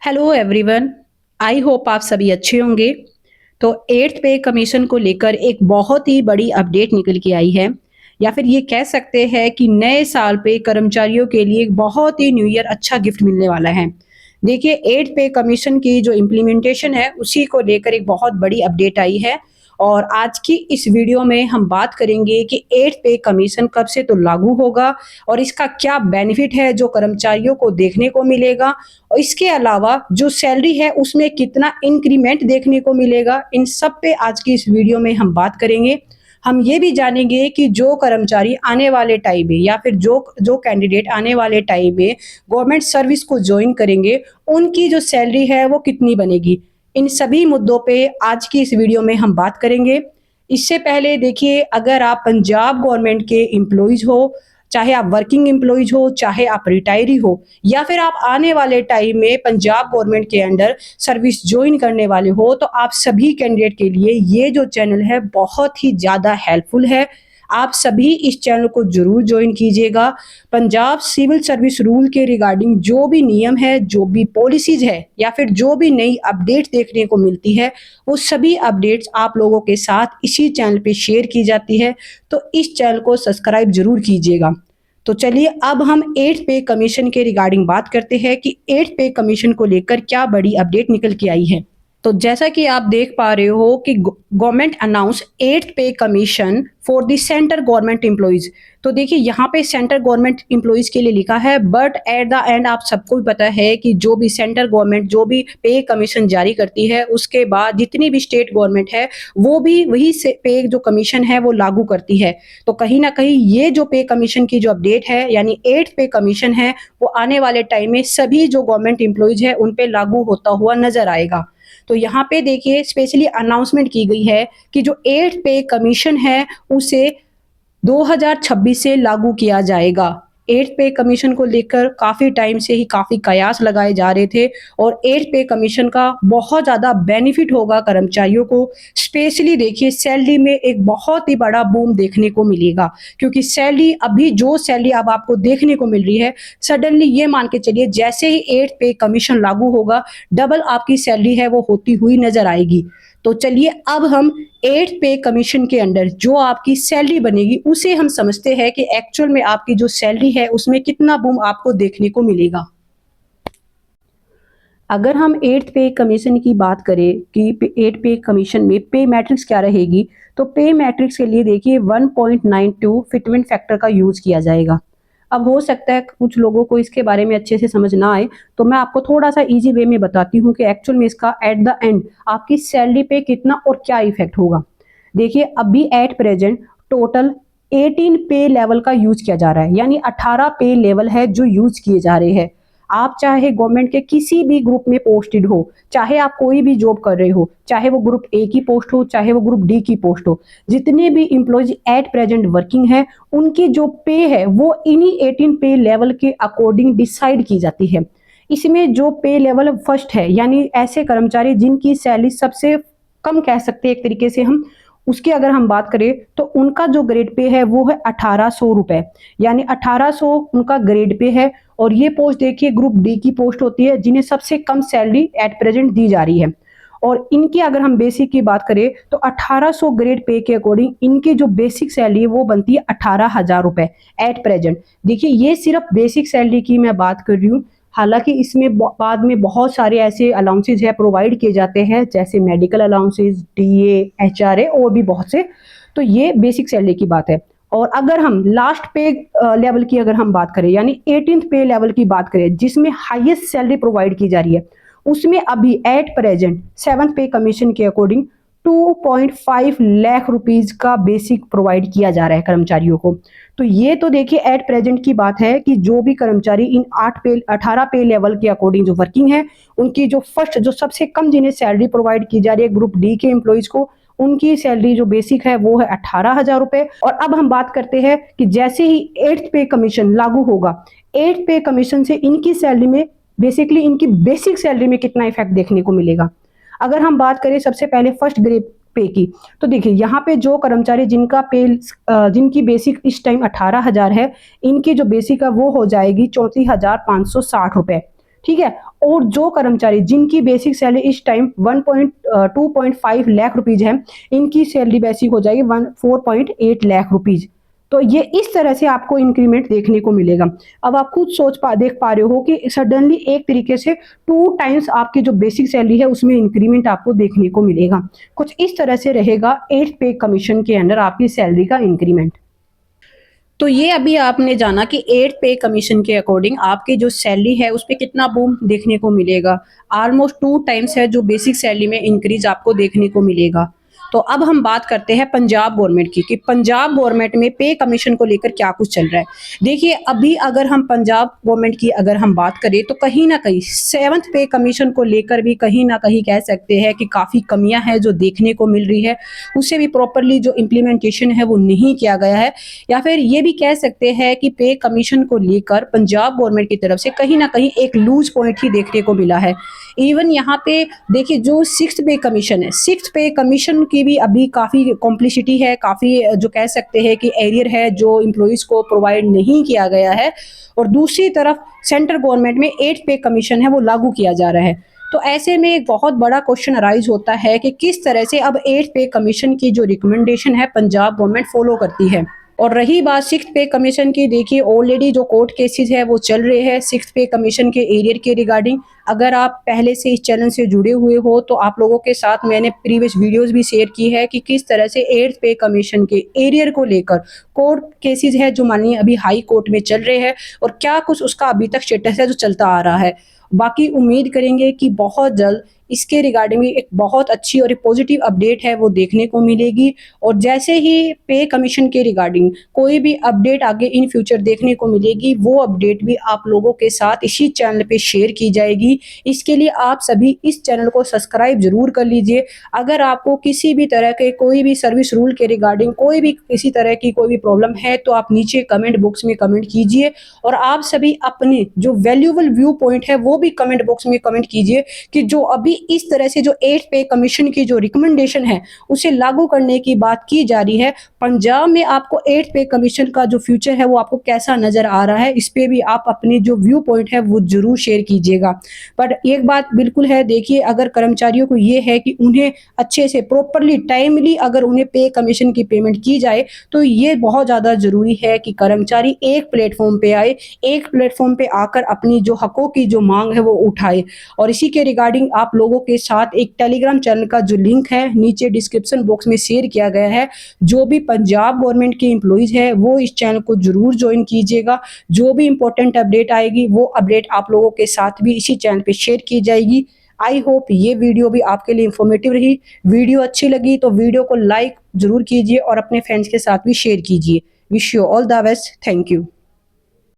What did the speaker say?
Hello everyone. I hope आप सभी अच्छे होंगे। तो एट्थ पे कमीशन को लेकर एक बहुत ही बड़ी अपडेट निकल के आई है, या फिर ये कह सकते हैं कि नए साल पे कर्मचारियों के लिए एक बहुत ही न्यू ईयर अच्छा गिफ्ट मिलने वाला है। देखिए, एट्थ पे कमीशन की जो इम्प्लीमेंटेशन है उसी को लेकर एक बहुत बड़ी अपडेट आई है। और आज की इस वीडियो में हम बात करेंगे कि एट्थ पे कमीशन कब से तो लागू होगा और इसका क्या बेनिफिट है जो कर्मचारियों को देखने को मिलेगा, और इसके अलावा जो सैलरी है उसमें कितना इंक्रीमेंट देखने को मिलेगा। इन सब पे आज की इस वीडियो में हम बात करेंगे। हम ये भी जानेंगे कि जो कर्मचारी आने वाले टाइम में या फिर जो जो कैंडिडेट आने वाले टाइम में गवर्नमेंट सर्विस को ज्वाइन करेंगे, उनकी जो सैलरी है वो कितनी बनेगी। इन सभी मुद्दों पे आज की इस वीडियो में हम बात करेंगे। इससे पहले देखिए, अगर आप पंजाब गवर्नमेंट के एम्प्लॉइज हो, चाहे आप वर्किंग एम्प्लॉइज हो, चाहे आप रिटायरी हो, या फिर आप आने वाले टाइम में पंजाब गवर्नमेंट के अंडर सर्विस ज्वाइन करने वाले हो, तो आप सभी कैंडिडेट के लिए ये जो चैनल है बहुत ही ज़्यादा हेल्पफुल है। आप सभी इस चैनल को जरूर ज्वाइन कीजिएगा। पंजाब सिविल सर्विस रूल के रिगार्डिंग जो भी नियम है, जो भी पॉलिसीज है, या फिर जो भी नई अपडेट देखने को मिलती है, वो सभी अपडेट्स आप लोगों के साथ इसी चैनल पे शेयर की जाती है। तो इस चैनल को सब्सक्राइब जरूर कीजिएगा। तो चलिए अब हम एट्थ पे कमीशन के रिगार्डिंग बात करते हैं कि एट्थ पे कमीशन को लेकर क्या बड़ी अपडेट निकल के आई है। तो जैसा कि आप देख पा रहे हो कि government announce eighth pay commission for the centre government employees. तो देखिए, यहाँ पे सेंटर गवर्नमेंट एम्प्लॉइज के लिए लिखा है, बट एट द एंड आप सबको भी पता है कि जो भी सेंटर गवर्नमेंट जो भी पे कमीशन जारी करती है, उसके बाद जितनी भी स्टेट गवर्नमेंट है वो भी वही से पे जो कमीशन है वो लागू करती है। तो कहीं ना कहीं ये जो पे कमीशन की जो अपडेट है, यानी एट्थ पे कमीशन है, वो आने वाले टाइम में सभी जो गवर्नमेंट एम्प्लॉइज है उन पे लागू होता हुआ नजर आएगा। तो यहाँ पे देखिए, स्पेशली अनाउंसमेंट की गई है कि जो एट्थ पे कमीशन है उसे 2026 से लागू किया जाएगा। एट्थ पे कमीशन को लेकर काफी टाइम से ही काफी कयास लगाए जा रहे थे, और एट्थ पे कमीशन का बहुत ज्यादा बेनिफिट होगा कर्मचारियों को। स्पेशली देखिए, सैलरी में एक बहुत ही बड़ा बूम देखने को मिलेगा, क्योंकि सैलरी अभी जो सैलरी अब आपको देखने को मिल रही है, सडनली ये मान के चलिए जैसे ही एट्थ पे कमीशन लागू होगा, डबल आपकी सैलरी है वो होती हुई नजर आएगी। तो चलिए अब हम एट्थ पे कमीशन के अंडर जो आपकी सैलरी बनेगी उसे हम समझते हैं कि एक्चुअल में आपकी जो सैलरी है उसमें कितना बूम आपको देखने को मिलेगा। अगर हम एट्थ पे कमीशन की बात करें कि एट्थ पे कमीशन में पे मैट्रिक्स क्या रहेगी, तो पे मैट्रिक्स के लिए देखिए 1.92 फिटमेंट फैक्टर का यूज किया जाएगा। अब हो सकता है कुछ लोगों को इसके बारे में अच्छे से समझ ना आए, तो मैं आपको थोड़ा सा इजी वे में बताती हूँ कि एक्चुअल में इसका एट द एंड आपकी सैलरी पे कितना और क्या इफेक्ट होगा। देखिए, अभी एट प्रेजेंट टोटल 18 पे लेवल का यूज किया जा रहा है, यानी 18 पे लेवल है जो यूज किए जा रहे हैं। आप चाहे गवर्नमेंट के किसी भी ग्रुप में पोस्टेड हो, चाहे आप कोई भी जॉब कर रहे हो, चाहे वो ग्रुप ए की पोस्ट हो, चाहे वो ग्रुप डी की पोस्ट हो, जितने भी इंप्लॉयज एट प्रेजेंट वर्किंग है, उनकी जो पे है वो इन्हीं 18 पे लेवल के अकॉर्डिंग डिसाइड की जाती है। इसमें जो पे लेवल फर्स्ट है, यानी ऐसे कर्मचारी जिनकी सैलरी सबसे कम कह सकते हैं एक तरीके से हम, उसकी अगर हम बात करें तो उनका जो ग्रेड पे है वो है 1800 रुपए, यानी 1800 उनका ग्रेड पे है। और ये पोस्ट देखिए ग्रुप डी की पोस्ट होती है, जिन्हें सबसे कम सैलरी एट प्रेजेंट दी जा रही है। और इनकी अगर हम बेसिक की बात करें तो 1800 ग्रेड पे के अकॉर्डिंग इनकी जो बेसिक सैलरी है वो बनती है 18,000 रुपए एट प्रेजेंट। देखिए, ये सिर्फ बेसिक सैलरी की मैं बात कर रही हूँ। हालांकि इसमें बाद में बहुत सारे ऐसे अलाउंसेज है प्रोवाइड किए जाते हैं, जैसे मेडिकल अलाउंसेज, डीए, एचआरए और भी बहुत से। तो ये बेसिक सैलरी की बात है। और अगर हम लास्ट पे लेवल की अगर हम बात करें, यानी 18th पे लेवल की बात करें, जिसमें हाईएस्ट सैलरी प्रोवाइड की जा रही है, उसमें अभी एट प्रेजेंट 7th पे कमीशन के अकॉर्डिंग 2.5 लाख रुपीज का बेसिक प्रोवाइड किया जा रहा है कर्मचारियों को। तो ये तो देखिए एट प्रेजेंट की बात है कि जो भी कर्मचारी इन 18 पे लेवल के अकॉर्डिंग जो वर्किंग है, उनकी जो फर्स्ट जो सबसे कम जिन्हें सैलरी प्रोवाइड की जा रही है ग्रुप डी के एम्प्लॉइज को, उनकी सैलरी जो बेसिक है वो है 18,000 रुपए। और अब हम बात करते हैं कि जैसे ही एट्थ पे कमीशन लागू होगा, एट्थ पे कमीशन से इनकी सैलरी में बेसिकली इनकी बेसिक सैलरी में कितना इफेक्ट देखने को मिलेगा। अगर हम बात करें सबसे पहले फर्स्ट ग्रेड पे की, तो देखिए यहाँ पे जो कर्मचारी जिनका पे जिनकी बेसिक इस टाइम 18,000 है, इनकी जो बेसिक है वो हो जाएगी 34,560 रुपए। ठीक है। और जो कर्मचारी जिनकी बेसिक सैलरी इस टाइम 2.5 लाख रुपीज है, इनकी सैलरी बेसिक हो जाएगी 4.8 लाख रुपीज। तो ये इस तरह से आपको इंक्रीमेंट देखने को मिलेगा। अब आप खुद देख पा रहे हो कि सडनली एक तरीके से 2 टाइम्स आपकी जो बेसिक सैलरी है उसमें इंक्रीमेंट आपको देखने को मिलेगा। कुछ इस तरह से रहेगा 8th पे कमीशन के अंडर आपकी सैलरी का इंक्रीमेंट। तो ये अभी आपने जाना कि 8th पे कमीशन के अकॉर्डिंग आपकी जो सैलरी है उस पे कितना बूम देखने को मिलेगा। ऑलमोस्ट 2 टाइम्स है जो बेसिक सैलरी में इंक्रीज आपको देखने को मिलेगा। तो अब हम बात करते हैं पंजाब गवर्नमेंट की कि पंजाब गवर्नमेंट में पे कमीशन को लेकर क्या कुछ चल रहा है। देखिए अभी अगर हम पंजाब गवर्नमेंट की अगर हम बात करें तो कहीं ना कहीं 7th पे कमीशन को लेकर भी कहीं ना कहीं कह सकते हैं कि काफ़ी कमियां हैं जो देखने को मिल रही है। उसे भी प्रॉपरली जो इम्प्लीमेंटेशन है वो नहीं किया गया है, या फिर ये भी कह सकते हैं कि पे कमीशन को लेकर पंजाब गवर्नमेंट की तरफ से कहीं ना कहीं एक लूज पॉइंट ही देखने को मिला है। इवन यहाँ पे देखिए जो 6th पे कमीशन है, 6th पे कमीशन की भी अभी काफ़ी कॉम्प्लिसिटी है, काफ़ी जो कह सकते हैं कि एरियर है जो एम्प्लॉइज़ को प्रोवाइड नहीं किया गया है। और दूसरी तरफ सेंट्रल गवर्नमेंट में 8th पे कमीशन है वो लागू किया जा रहा है। तो ऐसे में एक बहुत बड़ा क्वेश्चन अराइज होता है कि किस तरह से अब 8th पे कमीशन की जो रिकमेंडेशन है पंजाब गवर्नमेंट फॉलो करती है। और रही बात 6th पे कमीशन की, देखिए ऑलरेडी जो कोर्ट केसेस है वो चल रहे हैं 6th पे कमीशन के एरियर के रिगार्डिंग। अगर आप पहले से इस चैनल से जुड़े हुए हो तो आप लोगों के साथ मैंने प्रीवियस वीडियोस भी शेयर की है कि किस तरह से 8th पे कमीशन के एरियर को लेकर कोर्ट केसेस है जो मानिए अभी हाई कोर्ट में चल रहे हैं और क्या कुछ उसका अभी तक स्टेटस है जो चलता आ रहा है। बाकी उम्मीद करेंगे कि बहुत जल्द इसके रिगार्डिंग एक बहुत अच्छी और एक पॉजिटिव अपडेट है वो देखने को मिलेगी। और जैसे ही पे कमीशन के रिगार्डिंग कोई भी अपडेट आगे इन फ्यूचर देखने को मिलेगी वो अपडेट भी आप लोगों के साथ इसी चैनल पे शेयर की जाएगी। इसके लिए आप सभी इस चैनल को सब्सक्राइब जरूर कर लीजिए। अगर आपको किसी भी तरह के कोई भी सर्विस रूल के रिगार्डिंग कोई भी किसी तरह की कोई भी प्रॉब्लम है तो आप नीचे कमेंट बॉक्स में कमेंट कीजिए। और आप सभी अपने जो वैल्यूएबल व्यू पॉइंट है वो भी कमेंट बॉक्स में कमेंट कीजिए कि जो अभी इस तरह से जो 8th पे कमीशन की जो रिकमेंडेशन है उसे लागू करने की बात की जा रही है, पंजाब में आपको 8th पे कमीशन का जो फ्यूचर है वो आपको कैसा नजर आ रहा है, इस पे भी आप अपने जो व्यू पॉइंट है वो जरूर शेयर कीजिएगा। पर एक बात बिल्कुल है, देखिए अगर कर्मचारियों को ये है कि उन्हें अच्छे से प्रॉपरली टाइमली अगर उन्हें पे कमीशन की पेमेंट की जाए तो ये बहुत ज़्यादा ज़रूरी है कि कर्मचारी एक प्लेटफॉर्म पे आए, एक प्लेटफॉर्म पे आकर अपनी जो हकों की जो मांग है वो उठाए। और इसी के रिगार्डिंग आप लोगों के साथ एक टेलीग्राम चैनल का जो लिंक है नीचे डिस्क्रिप्शन बॉक्स में शेयर किया गया है। जो भी पंजाब गवर्नमेंट के एम्प्लॉइज है वो इस चैनल को जरूर ज्वाइन कीजिएगा। जो भी इंपॉर्टेंट अपडेट आएगी वो अपडेट आप लोगों के साथ भी इसी चैनल पे शेयर की जाएगी। आई होप ये वीडियो भी आपके लिए इंफॉर्मेटिव रही। वीडियो अच्छी लगी तो वीडियो को लाइक जरूर कीजिए और अपने फ्रेंड्स के साथ भी शेयर कीजिए। Wish you all the best. Thank you.